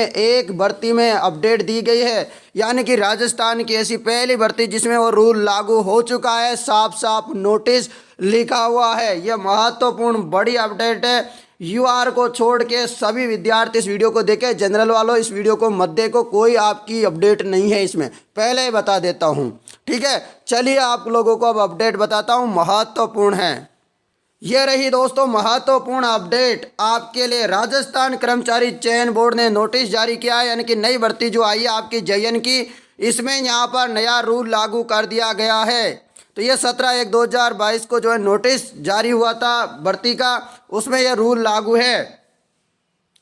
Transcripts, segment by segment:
एक भर्ती में अपडेट दी गई है, यानी कि राजस्थान की ऐसी पहली भर्ती जिसमें वो रूल लागू हो चुका है, साफ साफ नोटिस लिखा हुआ है। यह महत्वपूर्ण बड़ी अपडेट है। यूआर को छोड़ के सभी विद्यार्थी इस वीडियो को देखें। जनरल वालों इस वीडियो को मत देखो, कोई आपकी अपडेट नहीं है इसमें, पहले ही बता देता हूँ। ठीक है, चलिए आप लोगों को अब अपडेट बताता हूँ, महत्वपूर्ण है। ये रही दोस्तों महत्वपूर्ण अपडेट आपके लिए। राजस्थान कर्मचारी चयन बोर्ड ने नोटिस जारी किया है, यानी कि नई भर्ती जो आई है आपकी JN की, इसमें यहाँ पर नया रूल लागू कर दिया गया है। तो ये 17/1/2022 को जो है नोटिस जारी हुआ था भर्ती का, उसमें यह रूल लागू है।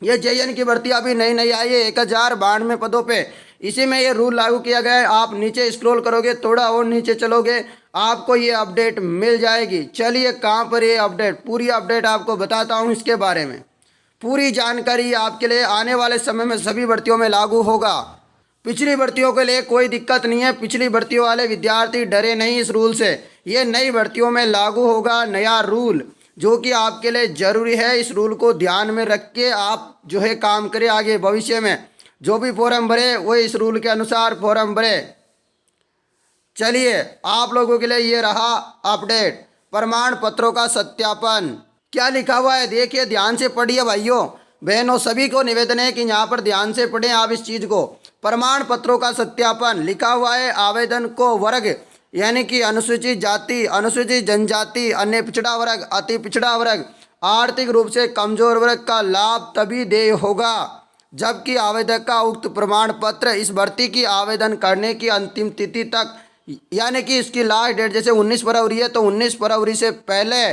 ये JN की भर्ती अभी नई नई आई है 1092 पदों पे, इसी में ये रूल लागू किया गया है। आप नीचे स्क्रॉल करोगे, थोड़ा और नीचे चलोगे, आपको ये अपडेट मिल जाएगी। चलिए कहाँ पर ये अपडेट, पूरी अपडेट आपको बताता हूँ इसके बारे में। पूरी जानकारी आपके लिए आने वाले समय में सभी भर्तियों में लागू होगा। पिछली भर्तियों के लिए कोई दिक्कत नहीं है, पिछली भर्तियों वाले विद्यार्थी डरे नहीं इस रूल से। ये नई भर्तियों में लागू होगा नया रूल, जो कि आपके लिए ज़रूरी है। इस रूल को ध्यान में रख के आप जो है काम करें आगे भविष्य में। जो भी फॉर्म भरे वो इस रूल के अनुसार फॉर्म भरे। चलिए आप लोगों के लिए ये रहा अपडेट। प्रमाण पत्रों का सत्यापन क्या लिखा हुआ है देखिए, ध्यान से पढ़िए भाइयों बहनों, सभी को निवेदन है कि यहाँ पर ध्यान से पढ़ें आप इस चीज़ को। प्रमाण पत्रों का सत्यापन लिखा हुआ है, आवेदन को वर्ग यानी कि अनुसूचित जाति, अनुसूचित जनजाति, अन्य पिछड़ा वर्ग, अति पिछड़ा वर्ग, आर्थिक रूप से कमजोर वर्ग का लाभ तभी देय होगा जबकि आवेदक का उक्त प्रमाण पत्र इस भर्ती की आवेदन करने की अंतिम तिथि तक, यानी कि इसकी लास्ट डेट जैसे 19 फरवरी है तो 19 फरवरी से पहले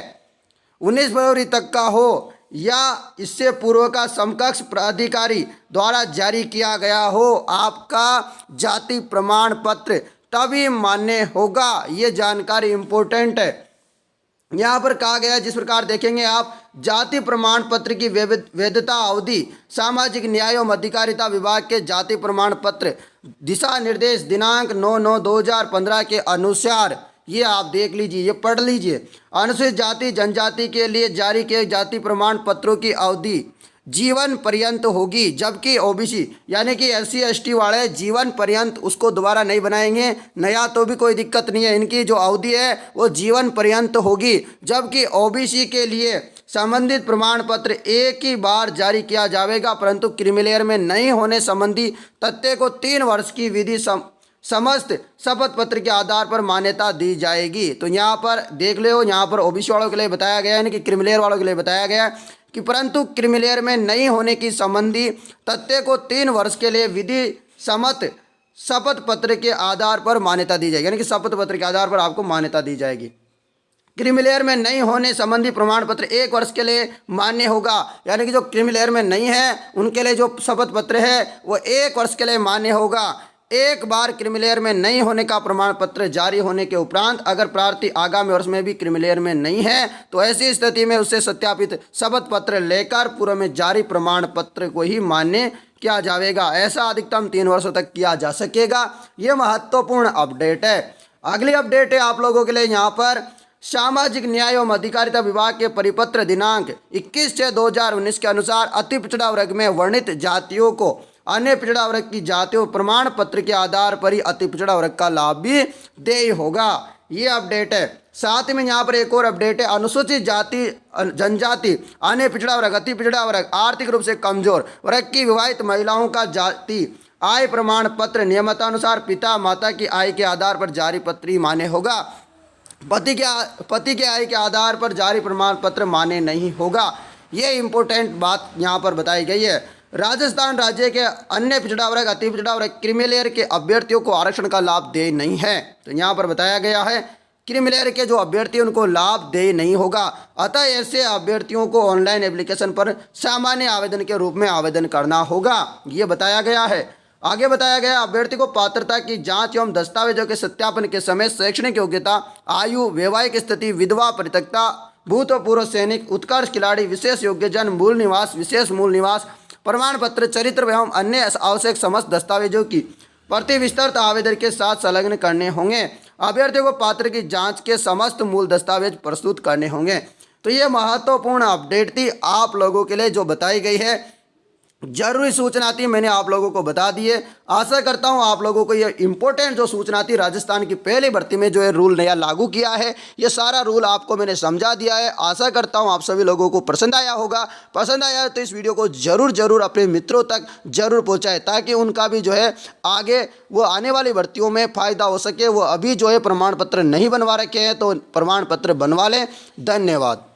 19 फरवरी तक का हो या इससे पूर्व का समकक्ष प्राधिकारी द्वारा जारी किया गया हो आपका जाति प्रमाण पत्र, तभी मान्य होगा। ये जानकारी इम्पोर्टेंट है। यहाँ पर कहा गया जिस प्रकार देखेंगे आप, जाति प्रमाण पत्र की वैधता अवधि सामाजिक न्याय एवं अधिकारिता विभाग के जाति प्रमाण पत्र दिशा निर्देश दिनांक 9/9/2015 के अनुसार, ये आप देख लीजिए, ये पढ़ लीजिए। अनुसूचित जाति जनजाति के लिए जारी किए जाति प्रमाण पत्रों की अवधि जीवन पर्यंत होगी, जबकि OBC यानी कि SC ST वाले जीवन पर्यंत उसको दोबारा नहीं बनाएंगे नया, तो भी कोई दिक्कत नहीं है। इनकी जो अवधि है वो जीवन पर्यंत होगी, जबकि OBC के लिए संबंधित प्रमाण पत्र एक ही बार जारी किया जाएगा, परंतु क्रीमिलेयर में नहीं होने संबंधी तथ्य को 3 वर्ष की विधि समस्त शपथ पत्र के आधार पर मान्यता दी जाएगी। तो यहाँ पर देख लो, यहाँ पर OBC वालों के लिए बताया गया है, यानी कि क्रीमिलेयर वालों के लिए बताया गया है कि परंतु क्रीमिलेयर में नहीं होने की संबंधी तथ्य को 3 वर्ष के लिए विधि सम्मत शपथ पत्र के आधार पर मान्यता दी जाएगी, यानी कि शपथ पत्र के आधार पर आपको मान्यता दी जाएगी। क्रीमिलेयर में नहीं होने संबंधी प्रमाण पत्र 1 वर्ष के लिए मान्य होगा, यानी कि जो क्रीमिलेयर में नहीं है उनके लिए जो शपथ पत्र है वो 1 वर्ष के लिए मान्य होगा। एक बार क्रीमिलेयर में नहीं होने का प्रमाण पत्र जारी होने के उपरांत अगर प्रार्थी आगामी वर्ष में भी क्रीमिलेयर में नहीं है तो ऐसी स्थिति में उससे सत्यापित शपथ पत्र लेकर पूर्व में जारी प्रमाण पत्र को ही मान्य किया जाएगा। ऐसा अधिकतम 3 वर्षों तक किया जा सकेगा। ये महत्वपूर्ण अपडेट है। अगली अपडेट है आप लोगों के लिए यहाँ पर, सामाजिक न्याय एवं अधिकारिता विभाग के परिपत्र दिनांक 21/6/2019 के अनुसार अति पिछड़ा वर्ग में वर्णित जातियों को अन्य पिछड़ा वर्ग की जातियों प्रमाण पत्र के आधार पर ही अति पिछड़ा वर्ग का लाभ भी देय होगा। ये अपडेट है। साथ में यहाँ पर एक और अपडेट है, अनुसूचित जाति जनजाति, अन्य पिछड़ा वर्ग, अति पिछड़ा वर्ग, आर्थिक रूप से कमजोर वर्ग की विवाहित महिलाओं का जाति आय प्रमाण पत्र नियमानुसार पिता माता की आय के आधार पर जारी पत्र ही मान्य होगा। पति के आय के आधार पर जारी प्रमाण पत्र मान्य नहीं होगा। ये इम्पोर्टेंट बात यहाँ पर बताई गई है। राजस्थान राज्य के अन्य पिछड़ा वर्ग, अति पिछड़ा वर्ग, क्रीमिलेयर के अभ्यर्थियों को आरक्षण का लाभ दे नहीं है। तो यहाँ पर बताया गया है क्रीमिलेयर के जो अभ्यर्थी उनको लाभ दे नहीं होगा, अतः ऐसे अभ्यर्थियों को ऑनलाइन एप्लीकेशन पर सामान्य आवेदन के रूप में आवेदन करना होगा, ये बताया गया है। आगे बताया गया अभ्यर्थी को पात्रता की जांच एवं दस्तावेजों के सत्यापन के समय शैक्षणिक योग्यता, आयु, वैवाहिक स्थिति, विधवा, परित्यक्ता, भूतपूर्व सैनिक, उत्कर्ष खिलाड़ी, विशेष योग्यजन, मूल निवास, विशेष मूल निवास प्रमाण पत्र, चरित्र एवं अन्य आवश्यक समस्त दस्तावेजों की प्रति विस्तृत आवेदन के साथ संलग्न करने होंगे। अभ्यर्थियों को पात्र की जांच के समस्त मूल दस्तावेज प्रस्तुत करने होंगे। तो ये महत्वपूर्ण अपडेट थी आप लोगों के लिए जो बताई गई है। जरूरी सूचना थी, मैंने आप लोगों को बता दी है। आशा करता हूं आप लोगों को ये इंपॉर्टेंट जो सूचना थी, राजस्थान की पहली भर्ती में जो है रूल नया लागू किया है, ये सारा रूल आपको मैंने समझा दिया है। आशा करता हूं आप सभी लोगों को पसंद आया होगा। पसंद आया तो इस वीडियो को जरूर अपने मित्रों तक जरूर पहुंचाएं, ताकि उनका भी जो है आगे वो आने वाली भर्तियों में फ़ायदा हो सके। वो अभी जो है प्रमाण पत्र नहीं बनवा रखे हैं तो प्रमाण पत्र बनवा लें। धन्यवाद।